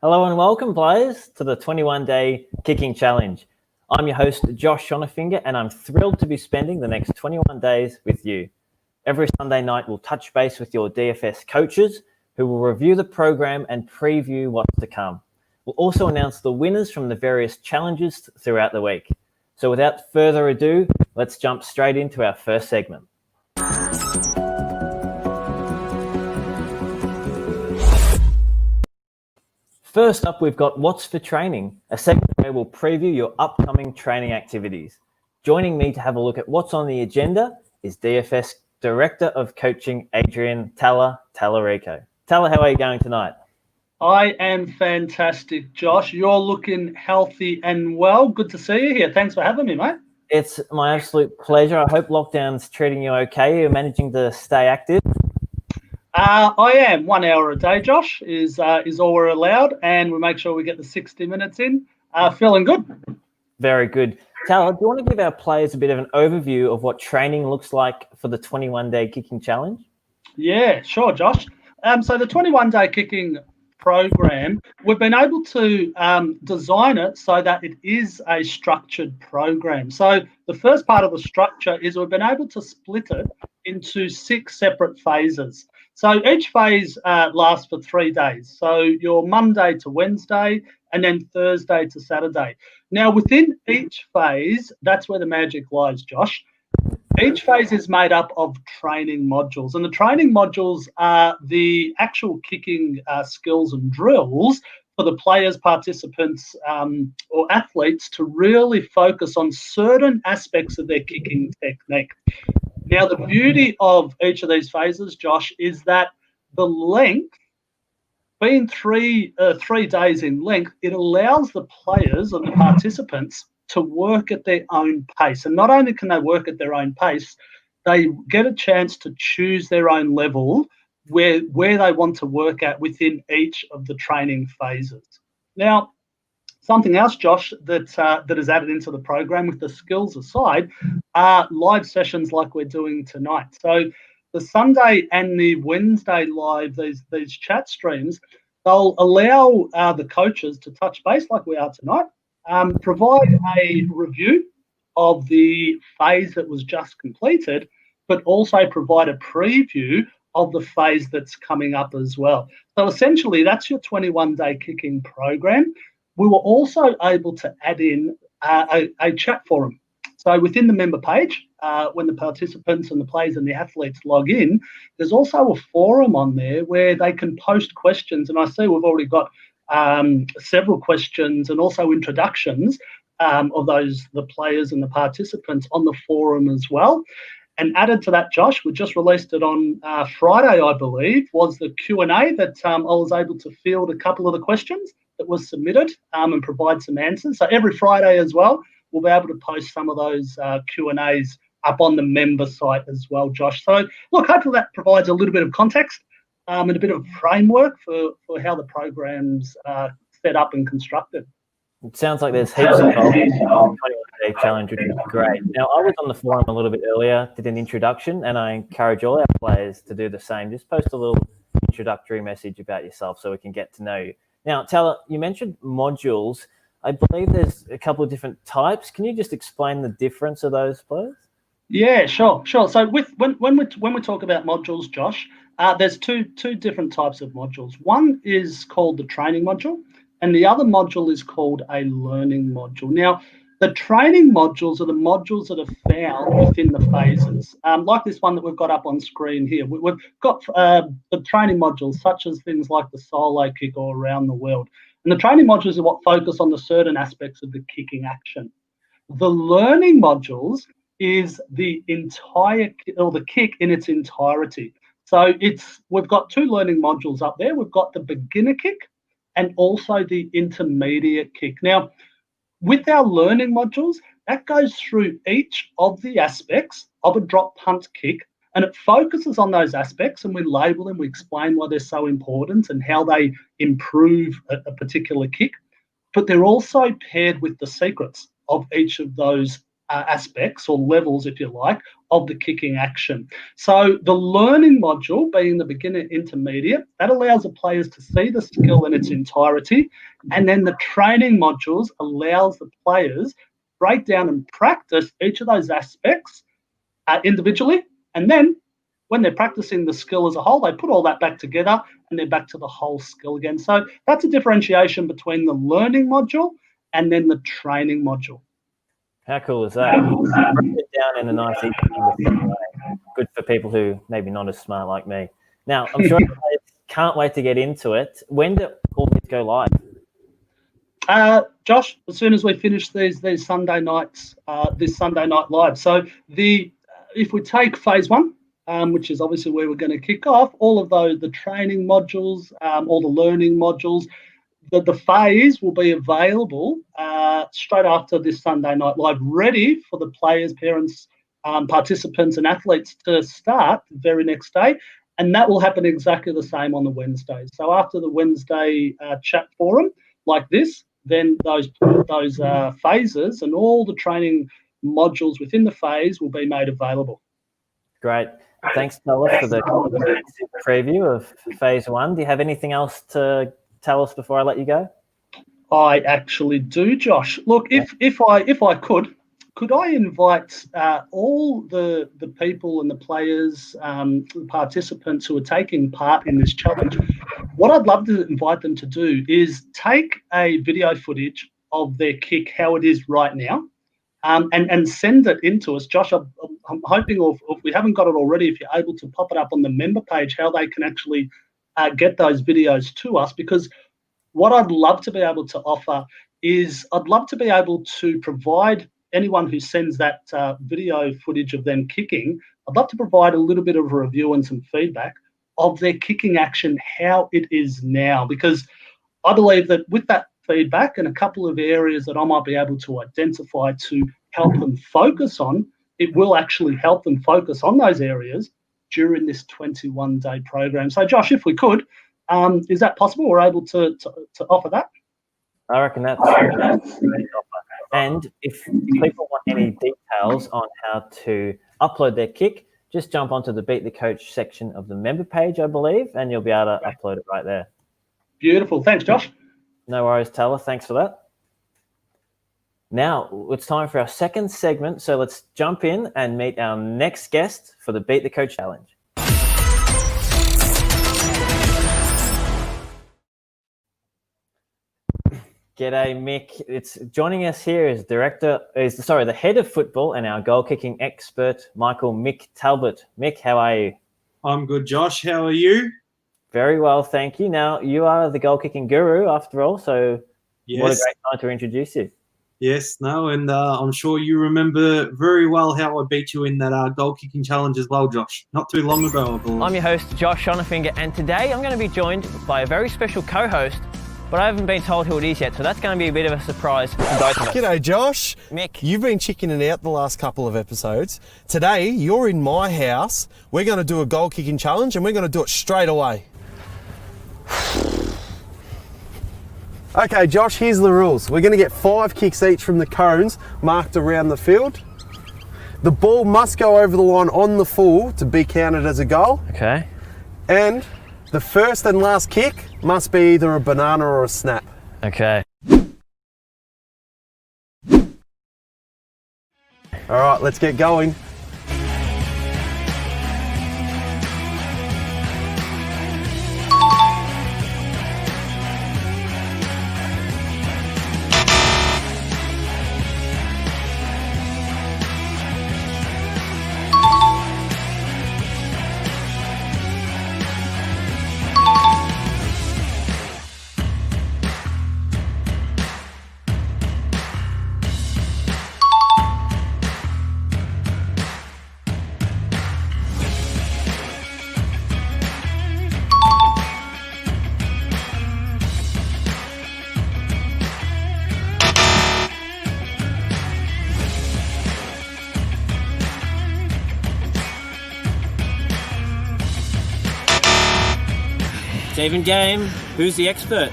Hello and welcome, players, to the 21-day kicking challenge. I'm your host, Josh Schonafinger, and I'm thrilled to be spending the next 21 days with you. Every Sunday night, we'll touch base with your DFS coaches who will review the program and preview what's to come. We'll also announce the winners from the various challenges throughout the week. So without further ado, let's jump straight into our first segment. First up, we've got What's for Training, a segment where we'll preview your upcoming training activities. Joining me to have a look at what's on the agenda is DFS Director of Coaching, Adrian Tallarico. Talla, how are you going tonight? I am fantastic, Josh. You're looking healthy and well. Good to see you here. Thanks for having me, mate. It's my absolute pleasure. I hope lockdown's treating you okay. You're managing to stay active. I am 1 hour a day, Josh, is all we're allowed, and we make sure we get the 60 minutes in. Feeling good. Very good. Talla, do you want to give our players a bit of an overview of what training looks like for the 21-day kicking challenge? Yeah, sure, Josh. So the 21-day kicking program, we've been able to design it so that it is a structured program. So the first part of the structure is we've been able to split it into 6 separate phases. So each phase lasts for 3 days. So your Monday to Wednesday and then Thursday to Saturday. Now within each phase, that's where the magic lies, Josh. Each phase is made up of training modules, and the training modules are the actual kicking skills and drills for the players, participants, or athletes to really focus on certain aspects of their kicking technique. Now, the beauty of each of these phases, Josh, is that the length, being three days in length, it allows the players and the participants to work at their own pace. And not only can they work at their own pace, they get a chance to choose their own level where they want to work at within each of the training phases. Now, something else, Josh, that is added into the program with the skills aside are live sessions like we're doing tonight. So the Sunday and the Wednesday live, these chat streams, they'll allow the coaches to touch base like we are tonight, provide a review of the phase that was just completed, but also provide a preview of the phase that's coming up as well. So essentially, that's your 21-day kicking program. We were also able to add in a chat forum. So within the member page, when the participants and the players and the athletes log in, there's also a forum on there where they can post questions. And I see we've already got several questions and also introductions of the players and the participants on the forum as well. And added to that, Josh, we just released it on Friday, I believe, was the Q&A that I was able to field a couple of the questions that was submitted and provide some answers. So every Friday as well, we'll be able to post some of those Q&As up on the member site as well, Josh. So look, hopefully that provides a little bit of context and a bit of a framework for how the program's set up and constructed. It sounds like there's heaps involved in the 21-day challenge, which is great. Now, I was on the forum a little bit earlier, did an introduction, and I encourage all our players to do the same. Just post a little introductory message about yourself so we can get to know you. Now, Talla, you mentioned modules. I believe there's a couple of different types. Can you just explain the difference of those, please? Yeah, sure. So when we talk about modules, Josh, there's two different types of modules. One is called the training module, and the other module is called a learning module. Now, the training modules are the modules that are found within the phases, like this one that we've got up on screen here. We've got the training modules, such as things like the solo kick or around the world. And the training modules are what focus on the certain aspects of the kicking action. The learning modules is the entire, or the kick in its entirety. So we've got 2 learning modules up there. We've got the beginner kick and also the intermediate kick. Now, with our learning modules, that goes through each of the aspects of a drop punt kick, and it focuses on those aspects, and we label them, we explain why they're so important and how they improve a particular kick. But they're also paired with the secrets of each of those aspects or levels, if you like, of the kicking action. So the learning module, being the beginner intermediate, that allows the players to see the skill in its entirety. And then the training modules allows the players break down and practice each of those aspects individually. And then when they're practicing the skill as a whole, they put all that back together and they're back to the whole skill again. So that's a differentiation between the learning module and then the training module. How cool is that? Break it down in a nice, easy way. Good for people who maybe not as smart like me. Now, I'm sure players can't wait to get into it. When do all these go live? Josh, as soon as we finish these Sunday nights, this Sunday night live. So if we take phase one, which is obviously where we're going to kick off, all of the training modules, all the learning modules, the phase will be available straight after this Sunday night live, ready for the players, parents, participants and athletes to start the very next day. And that will happen exactly the same on the Wednesdays. So after the Wednesday chat forum like this, then those phases and all the training modules within the phase will be made available. Great. Thanks, Tella, for the preview of phase one. Do you have anything else to tell us before I let you go? I actually do, Josh. Look, if I could I invite all the people and the players, the participants who are taking part in this challenge? What I'd love to invite them to do is take a video footage of their kick, how it is right now, and send it in to us. Josh, I'm hoping, or if we haven't got it already, if you're able to pop it up on the member page, how they can actually get those videos to us. Because what I'd love to be able to offer is I'd love to be able to provide anyone who sends that video footage of them kicking, I'd love to provide a little bit of a review and some feedback of their kicking action, how it is now. Because I believe that with that feedback and a couple of areas that I might be able to identify to help them focus on, it will actually help them focus on those areas during this 21-day program. So, Josh, if we could, is that possible? We're able to offer that? I reckon that's a great offer. And if people want any details on how to upload their kick, just jump onto the Beat the Coach section of the member page, I believe, and you'll be able to upload it right there. Beautiful. Thanks, Josh. No worries, Taylor. Thanks for that. Now, it's time for our second segment, so let's jump in and meet our next guest for the Beat the Coach Challenge. G'day, Mick. It's joining us here is the head of football and our goal kicking expert, Mick Talbot. Mick, how are you? I'm good, Josh. How are you? Very well, thank you. Now, you are the goal kicking guru after all, so yes. What a great time to introduce you. Yes, and I'm sure you remember very well how I beat you in that goal kicking challenge as well, Josh. Not too long ago, I believe. I'm your host, Josh Schonafinger, and today I'm going to be joined by a very special co-host, but I haven't been told who it is yet, so that's going to be a bit of a surprise for both of us. G'day, Josh. Mick. You've been chickening out the last couple of episodes. Today, you're in my house. We're going to do a goal kicking challenge, and we're going to do it straight away. Okay, Josh, here's the rules. We're going to get 5 kicks each from the cones marked around the field. The ball must go over the line on the full to be counted as a goal. Okay. And the first and last kick must be either a banana or a snap. Okay. All right, let's get going. It's even game. Who's the expert?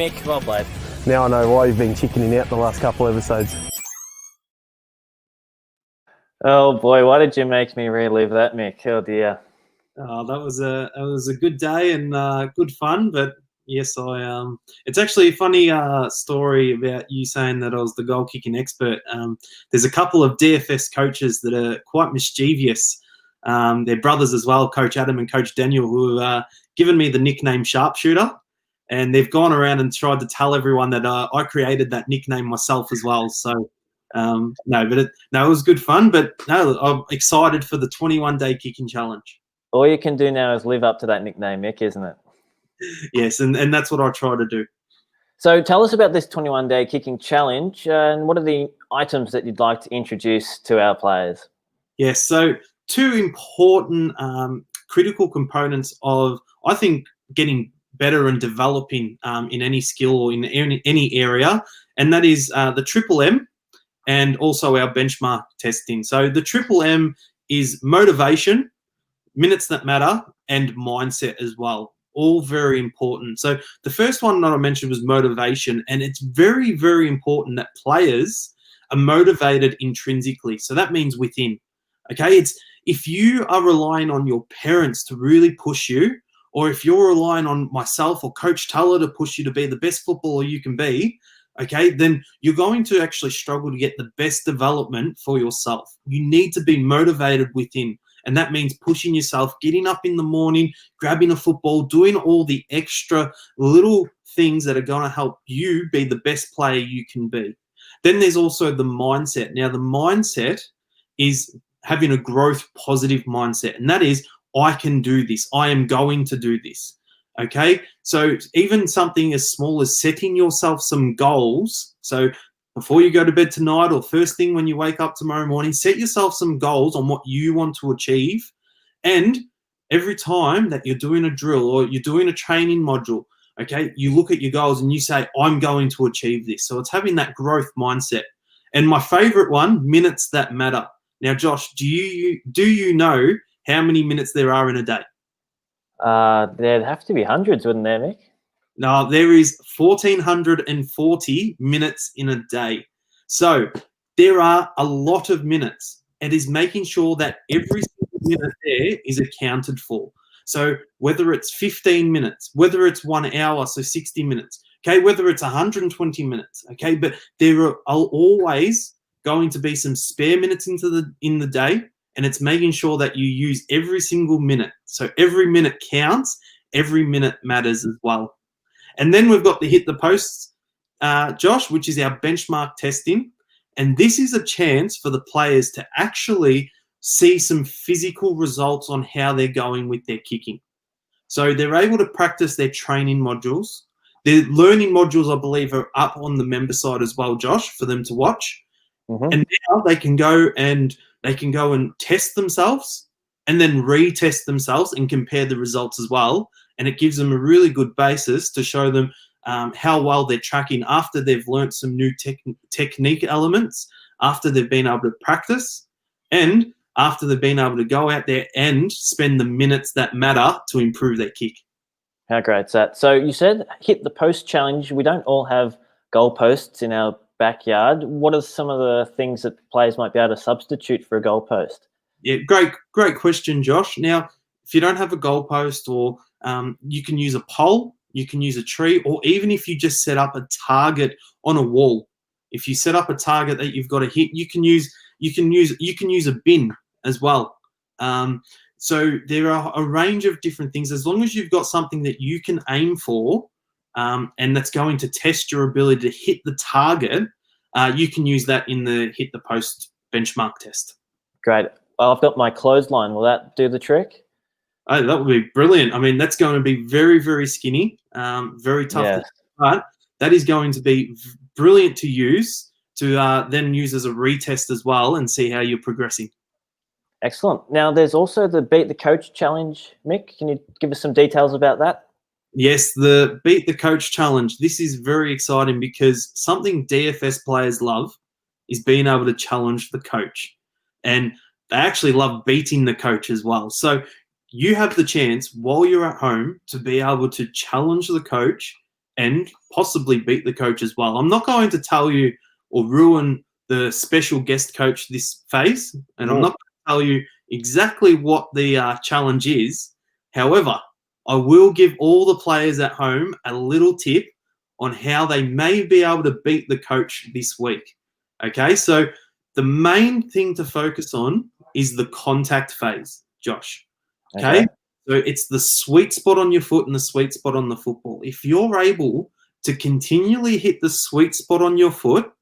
Mick. Well played. Now I know why you've been chickening out the last couple episodes. Oh boy, why did you make me relive that, Mick? Oh dear. That was a good day and good fun, but yes, it's actually a funny story about you saying that I was the goal kicking expert. There's a couple of DFS coaches that are quite mischievous. They're brothers as well, Coach Adam and Coach Daniel, who have given me the nickname Sharpshooter, and they've gone around and tried to tell everyone that I created that nickname myself as well. So it was good fun, but no, I'm excited for the 21-day kicking challenge. All you can do now is live up to that nickname, Mick, isn't it? Yes, and that's what I try to do. So tell us about this 21-day kicking challenge, and what are the items that you'd like to introduce to our players? Yes, so two important critical components of, I think, getting better and developing in any skill or in any area, and that is the Triple M and also our benchmark testing. So the Triple M is motivation, minutes that matter, and mindset as well. All very important. So the first one that I mentioned was motivation, and it's very, very important that players are motivated intrinsically. So that means within. Okay, it's if you are relying on your parents to really push you, or if you're relying on myself or Coach Tuller to push you to be the best footballer you can be, okay, then you're going to actually struggle to get the best development for yourself. You need to be motivated within. And that means pushing yourself, getting up in the morning, grabbing a football, doing all the extra little things that are going to help you be the best player you can be. Then there's also the mindset. Now, the mindset is having a growth positive mindset. And that is, I can do this. I am going to do this. Okay? So even something as small as setting yourself some goals. So before you go to bed tonight or first thing when you wake up tomorrow morning, set yourself some goals on what you want to achieve. And every time that you're doing a drill or you're doing a training module, okay, you look at your goals and you say, I'm going to achieve this. So it's having that growth mindset. And my favorite one, minutes that matter. Now, Josh, do you know how many minutes there are in a day? There'd have to be hundreds, wouldn't there, Mick? No, there is 1,440 minutes in a day. So there are a lot of minutes. It is making sure that every single minute there is accounted for. So whether it's 15 minutes, whether it's 1 hour, so 60 minutes, okay, whether it's 120 minutes, okay, but there are always going to be some spare minutes in the day, and it's making sure that you use every single minute. So every minute counts, every minute matters as well. And then we've got the hit the posts, Josh, which is our benchmark testing. And this is a chance for the players to actually see some physical results on how they're going with their kicking. So they're able to practice their training modules. The learning modules, I believe, are up on the member side as well, Josh, for them to watch. Mm-hmm. And now they can go and test themselves and then retest themselves and compare the results as well. And it gives them a really good basis to show them how well they're tracking after they've learnt some new technique elements, after they've been able to practice, and after they've been able to go out there and spend the minutes that matter to improve their kick. How great is that? So you said hit the post challenge. We don't all have goal posts in our backyard. What are some of the things that players might be able to substitute for a goal post? Yeah, great question, Josh. Now, if you don't have a goal post, or you can use a pole, you can use a tree, or even if you just set up a target on a wall. If you set up a target that you've got to hit, you can use a bin as well. So there are a range of different things. As long as you've got something that you can aim for, and that's going to test your ability to hit the target, you can use that in the hit the post benchmark test. Great. Well, I've got my clothesline. Will that do the trick? Oh, that would be brilliant. I mean, that's going to be very, very skinny, very tough. Yes. But that is going to be brilliant to use to then use as a retest as well and see how you're progressing. Excellent. Now, there's also the Beat the Coach Challenge. Mick, can you give us some details about that? Yes, the Beat the Coach Challenge. This is very exciting because something DFS players love is being able to challenge the coach. And they actually love beating the coach as well. So you have the chance while you're at home to be able to challenge the coach and possibly beat the coach as well. I'm not going to tell you or ruin the special guest coach this phase, and I'm not going to tell you exactly what the challenge is. However, I will give all the players at home a little tip on how they may be able to beat the coach this week. Okay, so the main thing to focus on is the contact phase, Josh. Okay? So it's the sweet spot on your foot and the sweet spot on the football. If you're able to continually hit the sweet spot on your foot,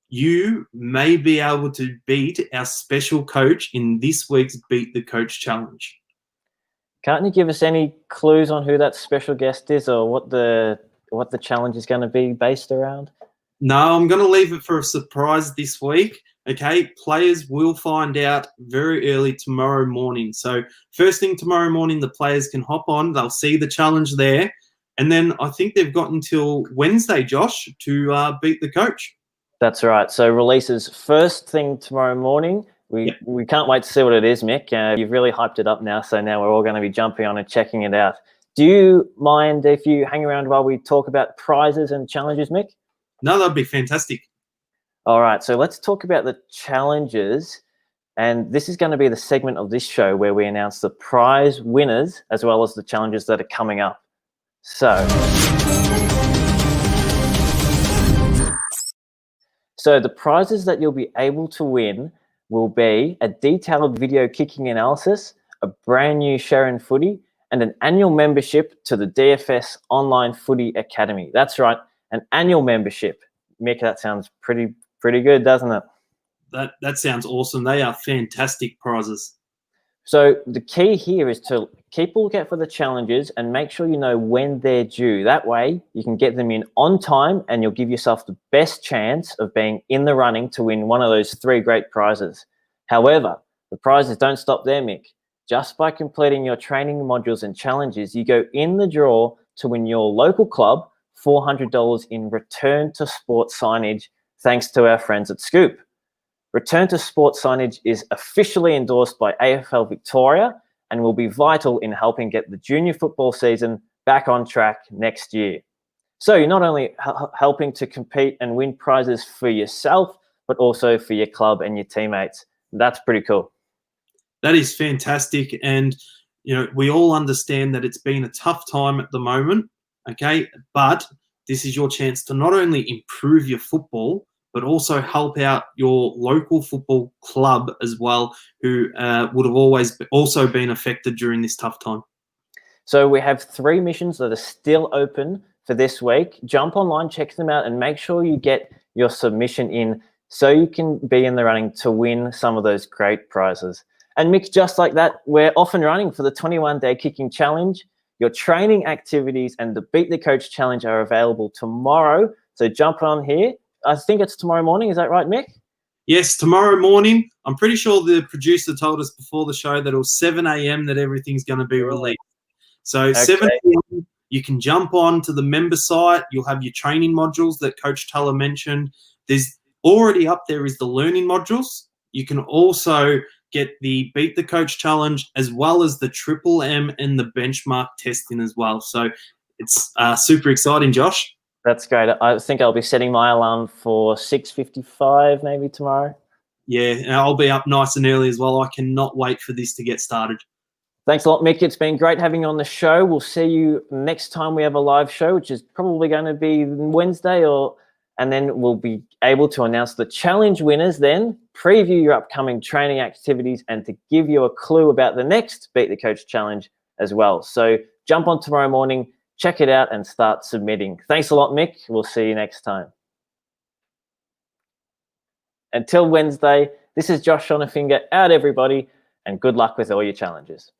you may be able to beat our special coach in this week's Beat the Coach Challenge. Can't you give us any clues on who that special guest is or what the challenge is going to be based around? No, I'm going to leave it for a surprise this week. Okay, players will find out very early tomorrow morning. So first thing tomorrow morning, the players can hop on. They'll see the challenge there. And then I think they've got until Wednesday, Josh, to beat the coach. That's right. So releases first thing tomorrow morning. We can't wait to see what it is, Mick. You've really hyped it up now, so now we're all going to be jumping on and checking it out. Do you mind if you hang around while we talk about prizes and challenges, Mick? No, that'd be fantastic. All right, so let's talk about the challenges. And this is going to be the segment of this show where we announce the prize winners as well as the challenges that are coming up. So the prizes that you'll be able to win will be a detailed video kicking analysis, a brand new Sharon footy, and an annual membership to the DFS Online Footy Academy. That's right, an annual membership. Mick, that sounds pretty good, doesn't it? That sounds awesome. They are fantastic prizes. So the key here is to keep a lookout for the challenges and make sure you know when they're due. That way you can get them in on time and you'll give yourself the best chance of being in the running to win one of those 3 great prizes. However, the prizes don't stop there, Mick. Just by completing your training modules and challenges, you go in the draw to win your local club $400 in Return to Sport signage, thanks to our friends at Scoop. Return to Sport signage is officially endorsed by AFL Victoria and will be vital in helping get the junior football season back on track next year. So you're not only helping to compete and win prizes for yourself, but also for your club and your teammates. That's pretty cool. That is fantastic. And, we all understand that it's been a tough time at the moment, okay? But this is your chance to not only improve your football, but also help out your local football club as well, who would have always also been affected during this tough time. So we have 3 missions that are still open for this week. Jump online, check them out, and make sure you get your submission in so you can be in the running to win some of those great prizes. And Mick, just like that, we're off and running for the 21-day kicking challenge. Your training activities and the Beat the Coach challenge are available tomorrow. So jump on here. I think it's tomorrow morning. Is that right, Mick? Yes, tomorrow morning. I'm pretty sure the producer told us before the show that it was 7 a.m. that everything's going to be released. So 7 a.m., you can jump on to the member site. You'll have your training modules that Coach Teller mentioned. There's already up there is the learning modules. You can also get the Beat the Coach challenge as well as the Triple M and the benchmark testing as well. So it's super exciting, Josh. That's great. I think I'll be setting my alarm for 6:55 maybe tomorrow. Yeah, and I'll be up nice and early as well. I cannot wait for this to get started. Thanks a lot, Mick. It's been great having you on the show. We'll see you next time we have a live show, which is probably going to be Wednesday, and then we'll be able to announce the challenge winners then, preview your upcoming training activities, and to give you a clue about the next Beat the Coach challenge as well. So jump on tomorrow morning, check it out, and start submitting. Thanks a lot, Mick. We'll see you next time. Until Wednesday, this is Josh Schonafinger out, everybody, and good luck with all your challenges.